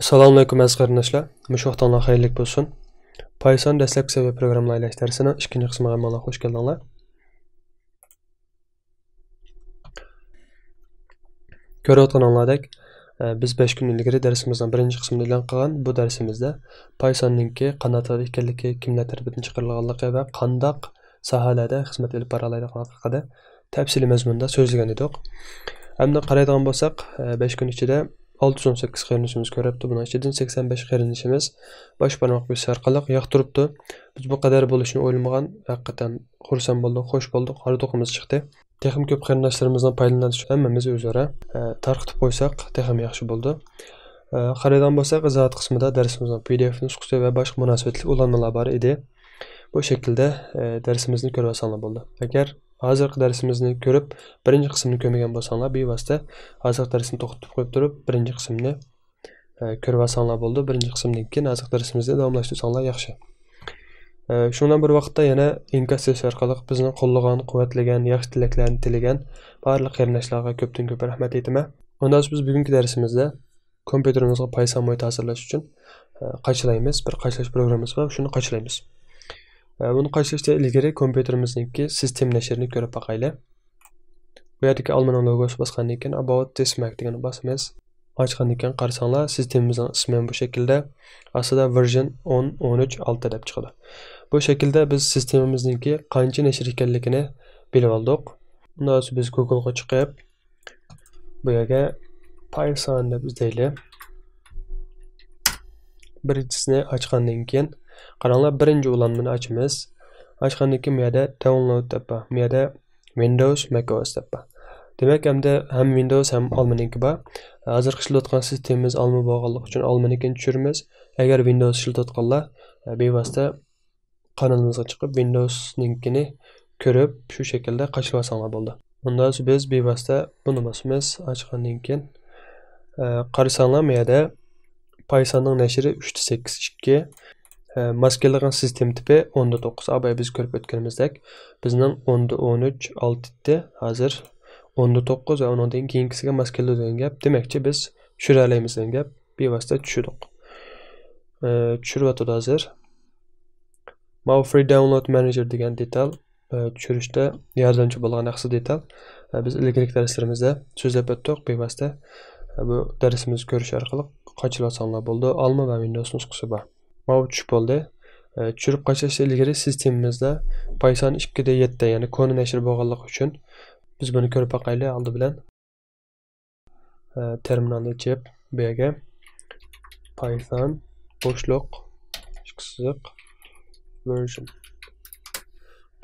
Assalamu alaykum aziz qarindoshlar. Mush vaqtlar xayrli bo'lsin. Python dastlabki seviye programlash darsining ikinci qismiga mana hoş geldinglar. Ko'rayotganinglardek, biz 5 kun ilgari darsimizning birinchi qismini e'lon qilgan bu darsimizda Pythonningki qanday ekanligi, kimlar tarafidan chiqarilganligi va qandaq sohalarda xizmat olib boralaydigan haqida tafsiliy mazmunda so'zlagan edik. Hamda qaraydigan bo'lsak, 5 kun ichida 618 qarindoshimiz ko'ribdi. Bunun ichidan 85 qarindoshimiz bosh barmoq bosish orqali yoqtiribdi. Biz bu qadar bo'lishini o'ylamagan, haqiqatan xursand bo'ldik, xush bo'ldik, arzuqimiz chiqdi. Texim ko'p qarindoshlarimizdan foydalanish hammamiz o'zaro tarqitib qo'ysak, texim yaxshi bo'ldi. Qaraydigan bo'lsak, izohat qismida darsimizning PDF nusxasi va boshqa munosabatli ulanmalar bor edi. Bu shaklda darsimizni ko'rib olsanglar bo'ldi. Agar hozirgi darsimizni ko'rib, birinchi qismini ko'rmagan bo'lsanglar, bevosita hozirgi darsni to'xtatib qo'yib turib, birinchi qismni ko'rib olsanglar bo'ldi. Birinchi qismdan keyin hozirgi darsimizni davomlashtirsanglar yaxshi. Shundan bir vaqtda yana inkas orqali bizni qo'llagan, quvvatlagan, yaxshi tilaklarni tilagan barliq qarindoshlarga ko'pdan ko'p rahmat aytaman. Undan so'ng biz bugungi darsimizda kompyuterimizga Python muhit hazırlash uchun qachilaymiz. Bir qachlash programmamiz bor, shuni qachilaymiz. Bunu qachlashdan ilgari kompyuterimizningki sistem nashrini ko'rib boqaylik. Bu yerdagi almaning logosi bosgandan keyin about this Mac degan bosamiz. Ochgandan keyin qarasanglar, sistemimizning ismi bu shaklda. Aslida version 10.13.6 deb chiqadi. Bu shaklda biz sistemimizningki qancha nashr ekanligini bilib oldik. Undan so'ng biz Google'ga chiqib, bu yerga Python deb izlaylik. Birinchisini ochgandan keyin qaranglar, birinchi ulanmani ochamiz. Ochgandan keyin bu yerda download deb bor. Bu yerda Windows, macOS deb bor. Demak, ham Windows ham Almaniki bor. Hozir ishlayotgan sistemimiz Alman bo'lganligi uchun Almanikini tushiramiz. Agar Windows ishlayotganlar bevosita kanalimizga chiqib Windows'ninkini ko'rib, shu shaklda qachilib olsanglar bo'ldi. Undan so'ng biz bevosita buni bosamiz. Ochgandan keyin qarasanglar, bu yerda Pythonning nashri 3.8.2, maskalagan sistem tipi 10.9. Abay biz ko'rib o'tganimizdek, bizning 10.13.6 hozir 10.9 va undan keyingisiga maskalagan gap. Demakchi biz tushira olamiz degan gap. Bevosita tushirdik. Tushiryapti hozir. Mau Free Download Manager degan detal tushirishda yordamchi bo'lgan yaxshi detal. Biz ilgari darslarimizda so'zlab o'tdik. Bevosita bu darsimizni ko'rish orqali qachilib olsanglar bo'ldi. Alma va Windows nusxasi bor. Mau tushib bo'ldi. Tushirib qachlashdan ilgari sistemimizda Python 2.7 ya'ni koni nashr bo'lganligi uchun biz buni ko'rib boqaylik. Oldi bilan terminalni ochib, bu yerga Python boshliq chiqsiq version.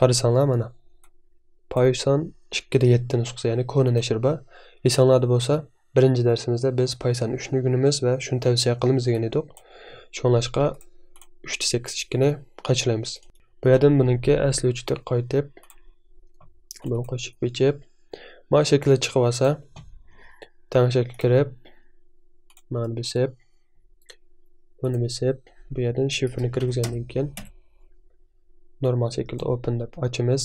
Qarasanglar, mana Python 2.7 nusxasi ya'ni koni nashr bor. Esinglarda bo'lsa, birinchi darsimizda biz Python 3 ni günimiz va shuni tavsiya qilamiz degan edik. Shunlashqa 3.8.2 ni qachilaymiz. Bu yerdan buningki asli uchda qaytib, bunu qo'shib bichib, mana shaklda chiqib olsa, tanishga kirib, mana bisib, buni bisib, bu yerdan shifrni kirgizgandan keyin normal shaklda open deb ochamiz.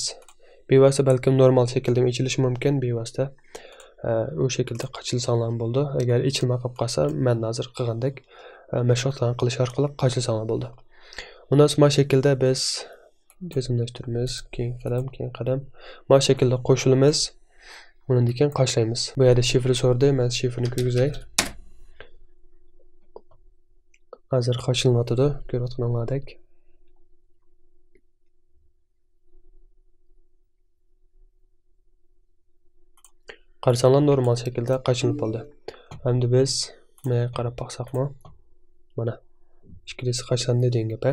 Bevosita balkim normal shaklda ochilishi mumkin, bevosita o shaklda qachilsanglar bo'ldi. Agar ichilmay qolsa, men hozir qilgandek mashg'ulotlarni qilish orqali qachilsanglar bo'ldi. Undan so'ng mana shaklda biz tizimlashtiramiz, keyin qadam. Mana shaklda qo'shilamiz. Undan keyin qachlaymiz. Bu yerda shifrni so'rdi, men shifrni kirgizay. Hozir qachilmayapti, ko'rayotganinglardek. Qarasanglar, normal shaklda qachilib qoldi. Endi biz nima qarab baqsaqmi? Mana ikkilisi qachlandi degan gap.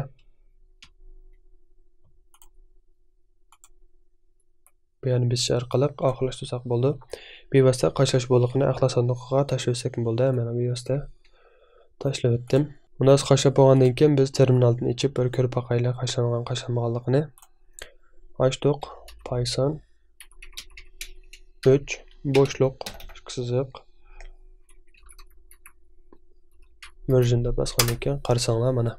Bu yerni biz orqali oxirlashtirsak bo'ldi. Bevosita qachlash bo'liqini axlat sanduqiga tashlasak bo'ldi. Mana bevosita tashlab o'tdim. Undan so'ng qachlab bo'lgandan keyin biz terminaldan ichib bir ko'rib boqaylik qachlangan qachlanmaganligini. Ochdik. Python 3 boshliq chiqsiq versionda bosgandan keyin qarasanglar, mana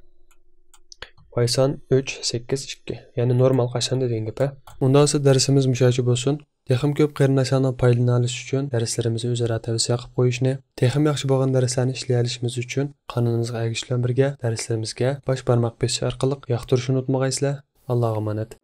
Python 3.8.2 ya'ni normal qachlandi degan gap. Undan so'ng darsimiz mushachi bo'lsin. Texim ko'p qarindoshlarning foydalana olishi uchun darslarimizni o'zaro tavsiya qilib qo'yishni, texim yaxshi bo'lgan darslarni ishlay olishimiz uchun qonunimizga ergashishlar birga darslarimizga bosh barmoq bosish orqali yoqtirishni unutmag'aysizlar. Allohga omonat.